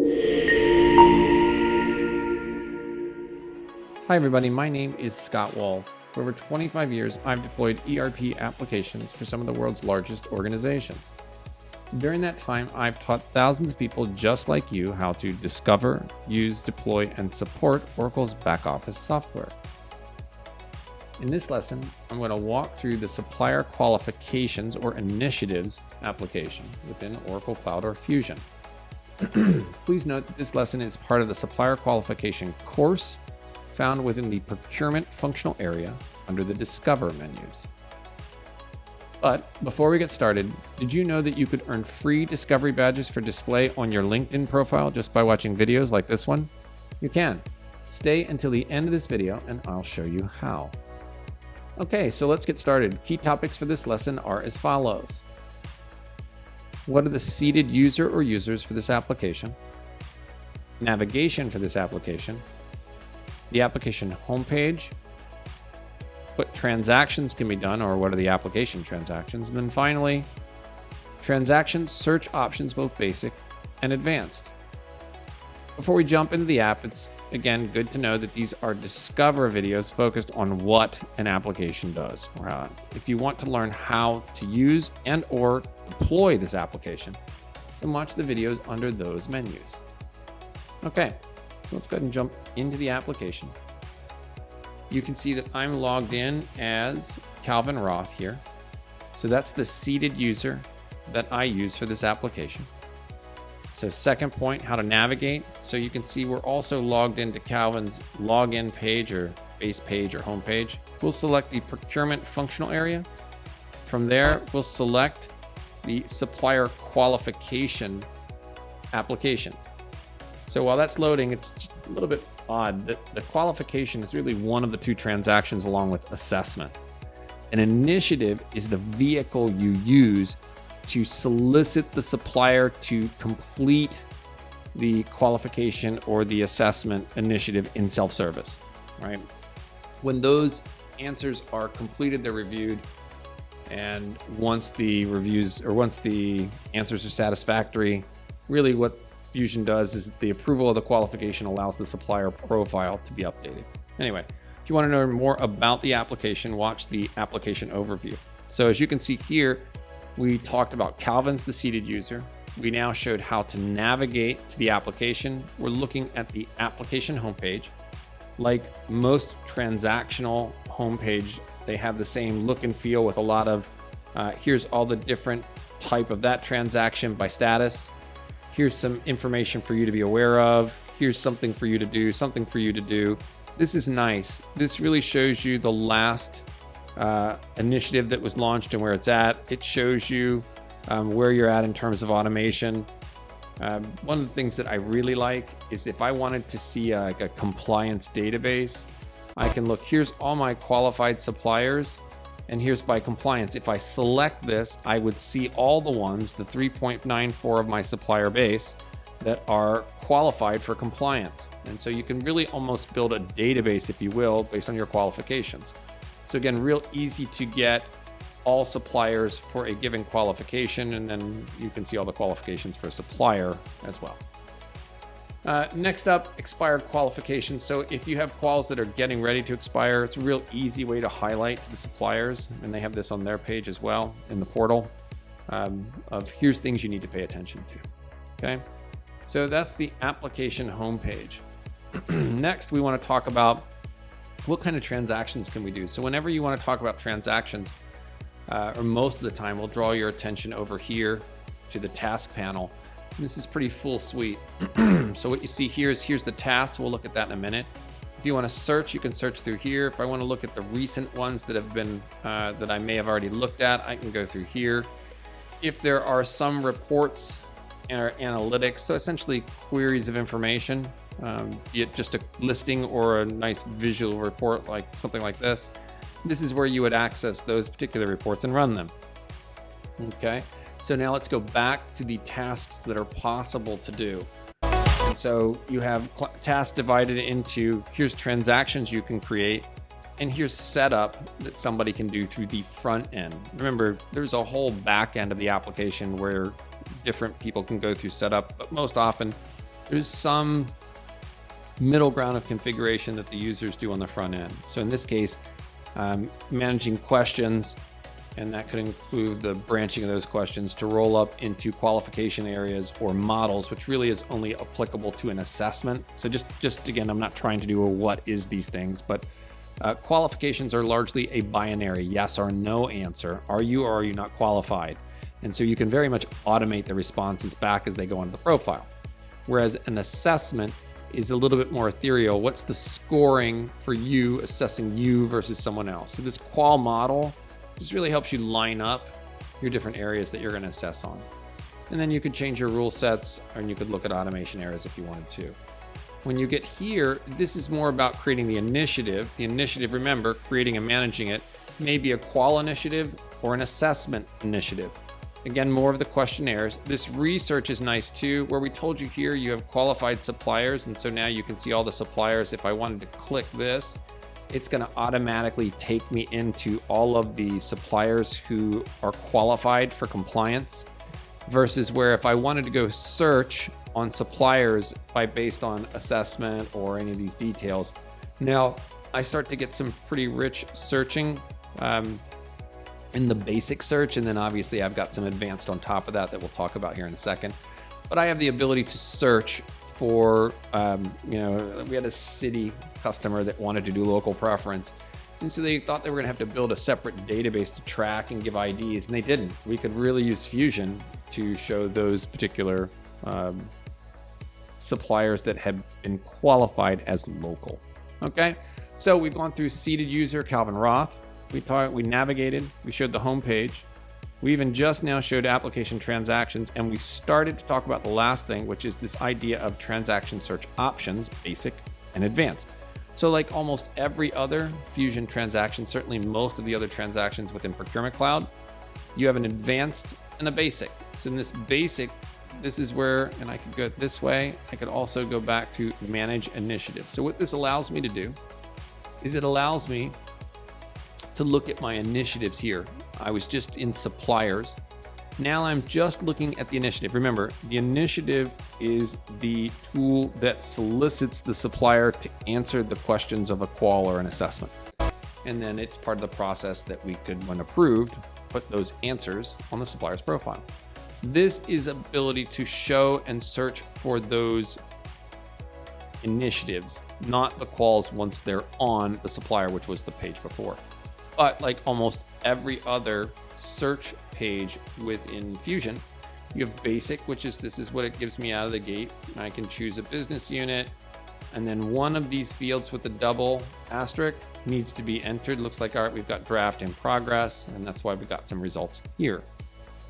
Hi everybody, my name is Scott Walls. For over 25 years, I've deployed ERP applications for some of the world's largest organizations. During that time, I've taught thousands of people just like you how to discover, use, deploy, and support Oracle's back office software. In this lesson, I'm going to walk through the Supplier Qualifications or Initiatives application within Oracle Cloud or Fusion. Please note that this lesson is part of the Supplier Qualification course found within the Procurement functional area under the Discover menus. But before we get started, did you know that you could earn free discovery badges for display on your LinkedIn profile just by watching videos like this one? You can. Stay until the end of this video and I'll show you how. Okay, so let's get started. Key topics for this lesson are as follows. What are the seated user or users for this application? Navigation for this application. The application homepage, what transactions can be done or what are the application transactions, and then finally, transactions search options, both basic and advanced. Before we jump into the app, it's again good to know that these are Discover videos focused on what an application does. If you want to learn how to use and or deploy this application, then watch the videos under those menus. Okay. Let's go ahead and jump into the application. You can see that I'm logged in as Calvin Roth here. So that's the seated user that I use for this application. So second point, how to navigate. So you can see we're also logged into Calvin's login page or base page or home page. We'll select the Procurement functional area. From there, we'll select the Supplier Qualification application. So while that's loading, it's just a little bit odd that the qualification is really one of the two transactions along with assessment. An initiative is the vehicle you use to solicit the supplier to complete the qualification or the assessment initiative in self-service, right? When those answers are completed, they're reviewed. And once the answers are satisfactory, really what Fusion does is the approval of the qualification allows the supplier profile to be updated. Anyway, if you want to know more about the application, watch the application overview. So as you can see here, we talked about Calvin's the seated user. We now showed how to navigate to the application. We're looking at the application homepage. Like most transactional homepage, they have the same look and feel with a lot of, here's all the different type of that transaction by status. Here's some information for you to be aware of. Here's something for you to do, something for you to do. This is nice. This really shows you the last initiative that was launched and where it's at. It shows you where you're at in terms of automation. One of the things that I really like is if I wanted to see a compliance database, I can look, here's all my qualified suppliers. And here's by compliance. If I select this, I would see all the ones, the 3.94 of my supplier base, that are qualified for compliance. And so you can really almost build a database, if you will, based on your qualifications. So again, real easy to get all suppliers for a given qualification, and then you can see all the qualifications for a supplier as well. Next up, expired qualifications. So if you have quals that are getting ready to expire, it's a real easy way to highlight to the suppliers, and they have this on their page as well in the portal of here's things you need to pay attention to. Okay, so that's the application homepage. Next, we want to talk about what kind of transactions can we do. So whenever you want to talk about transactions, or most of the time, we'll draw your attention over here to the task panel. This is pretty full suite. So what you see here is here's the tasks. We'll look at that in a minute. If you want to search, you can search through here. If I want to look at the recent ones that have been that I may have already looked at, I can go through here. If there are some reports or analytics, so essentially queries of information, be it just a listing or a nice visual report like something like this, this is where you would access those particular reports and run them. Okay. So now let's go back to the tasks that are possible to do. And so you have tasks divided into, here's transactions you can create, and here's setup that somebody can do through the front end. Remember, there's a whole back end of the application where different people can go through setup, but most often there's some middle ground of configuration that the users do on the front end. So in this case, managing questions, and that could include the branching of those questions to roll up into qualification areas or models, which really is only applicable to an assessment. So just again, I'm not trying to do a what is these things, but qualifications are largely a binary yes or no answer. Are you or are you not qualified? And so you can very much automate the responses back as they go into the profile. Whereas an assessment is a little bit more ethereal. What's the scoring for you assessing you versus someone else? So this qual model just really helps you line up your different areas that you're going to assess on. And then you could change your rule sets, and you could look at automation areas if you wanted to. When you get here, this is more about creating the initiative. The initiative, remember, creating and managing it may be a qual initiative or an assessment initiative. Again, more of the questionnaires. This research is nice too, where we told you here you have qualified suppliers, and so now you can see all the suppliers. If I wanted to click this, it's going to automatically take me into all of the suppliers who are qualified for compliance, versus where if I wanted to go search on suppliers based on assessment or any of these details, now I start to get some pretty rich searching in the basic search, and then obviously I've got some advanced on top of that we'll talk about here in a second. But I have the ability to search for, we had a city customer that wanted to do local preference, and so they thought they were going to have to build a separate database to track and give IDs, and they didn't. We could really use Fusion to show those particular suppliers that had been qualified as local. Okay, so we've gone through seated user, Calvin Roth. We navigated, we showed the home page. We even just now showed application transactions, and we started to talk about the last thing, which is this idea of transaction search options, basic and advanced. So like almost every other Fusion transaction, certainly most of the other transactions within Procurement Cloud, you have an advanced and a basic. So in this basic, this is where, and I could go this way, I could also go back to manage initiatives. So what this allows me to do is it allows me to look at my initiatives here. I was just in suppliers. Now I'm just looking at the initiative. Remember, the initiative is the tool that solicits the supplier to answer the questions of a qual or an assessment. And then it's part of the process that we could, when approved, put those answers on the supplier's profile. This is ability to show and search for those initiatives, not the quals once they're on the supplier, which was the page before. But like almost every other search page within Fusion, you have basic, which is this is what it gives me out of the gate. I can choose a business unit, and then one of these fields with a double asterisk needs to be entered. Looks like, all right, we've got draft in progress, and that's why we got some results here.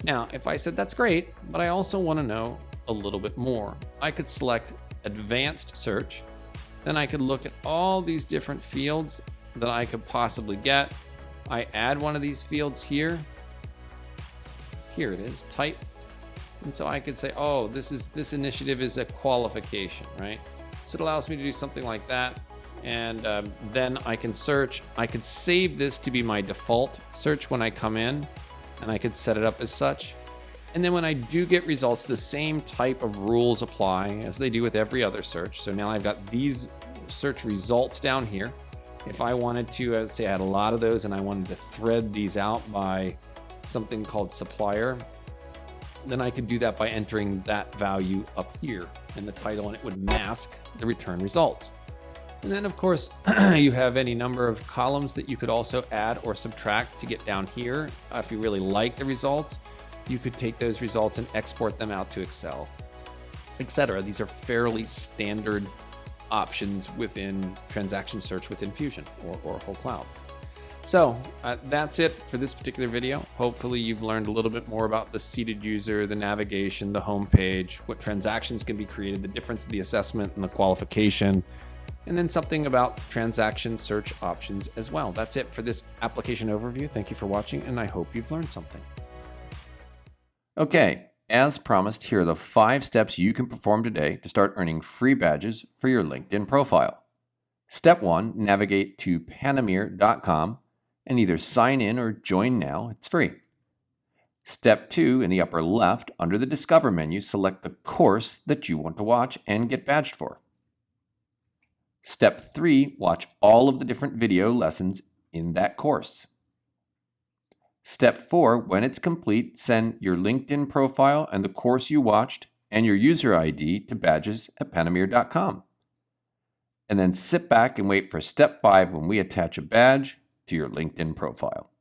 Now, if I said that's great, but I also want to know a little bit more, I could select advanced search. Then I could look at all these different fields that I could possibly get. I add one of these fields here. Here it is, type. And so I could say, oh, this initiative is a qualification, right? So it allows me to do something like that. And then I can search. I could save this to be my default search when I come in, and I could set it up as such. And then when I do get results, the same type of rules apply as they do with every other search. So now I've got these search results down here. If I wanted to, let's say I had a lot of those and I wanted to thread these out by something called supplier, then I could do that by entering that value up here in the title, and it would mask the return results. And then of course, you have any number of columns that you could also add or subtract to get down here. If you really like the results, you could take those results and export them out to Excel, etc. These are fairly standard options within transaction search within Fusion or Oracle Cloud. So that's it for this particular video. Hopefully you've learned a little bit more about the seated user, the navigation, the home page, what transactions can be created, the difference of the assessment and the qualification, and then something about transaction search options as well. That's it for this application overview. Thank you for watching, and I hope you've learned something. Okay, as promised, here are the 5 steps you can perform today to start earning free badges for your LinkedIn profile. Step 1, navigate to Panameer.com and either sign in or join now. It's free. Step 2, in the upper left, under the Discover menu, select the course that you want to watch and get badged for. Step 3, watch all of the different video lessons in that course. Step 4, when it's complete, send your LinkedIn profile and the course you watched and your user ID to badges@panameer.com. And then sit back and wait for Step 5 when we attach a badge to your LinkedIn profile.